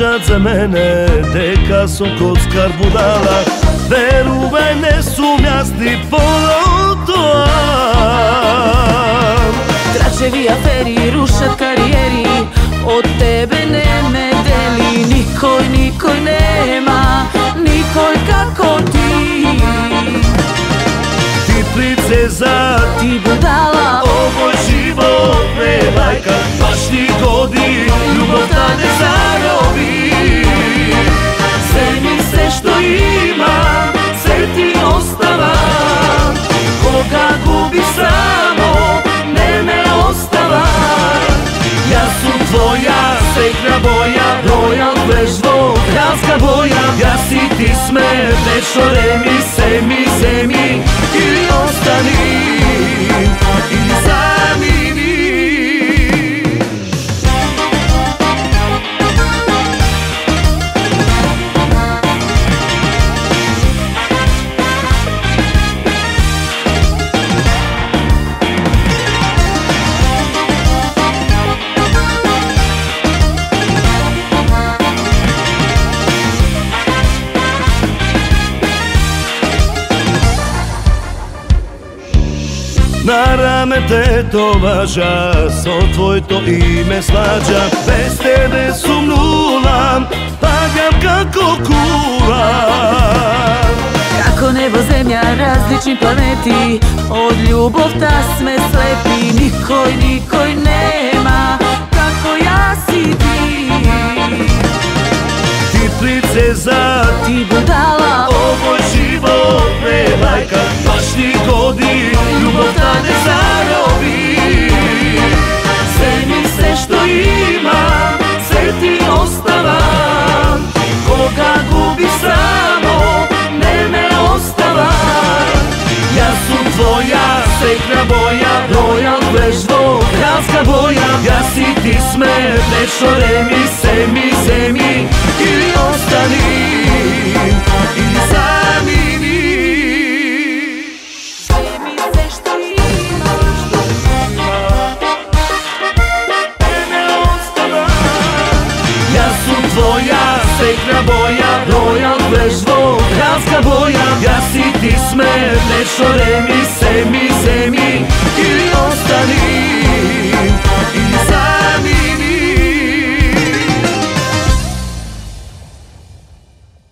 kažat za mene, deka sam kockar budala. Veruvaj, ne sumnjas ni polotoa. Tračevi aferi, rušat karijeri, od tebe ne me deli. Nikoj nema, nikoj kako ti. Ti princeza, ti budala, ovo život ne bajka. Baš ti godi, ljubav ta ne zarobi. Sve mi se što imam, sve ti ostava. Koga gubi samo, ne me ostava. Ja su tvoja, srećna boja, royal vežbo, kralska boja. Ja si ti sme, večno remi, zemi, ili ostani, ili zamini. Na rame tetovaža, so tvoj to ime slađa. Bez tebe sumnulam, padam kako kula. Kako nebo, zemlja, različni planeti, od ljubav ta sme slepi. Nikoj nema, kako ja si ti. Ti princeza, ti budala, ovo život ne bajka. Baš ti godi, ljubav ta ne zarobi. Sve mi se što imam, sve ti ostavam. Koga gubi samo, ne me ostava. Ja su tvoja, srećna boja, royal vežbo, kralska boja. Ja si ti sme, večno remi, zemi, ili ostani, ili zamini. Sve mi se što imaš, ne me ostava. Ja su tvoja, srećna boja, royal vežbo, kralska boja. Ja si ti sme, večno remi,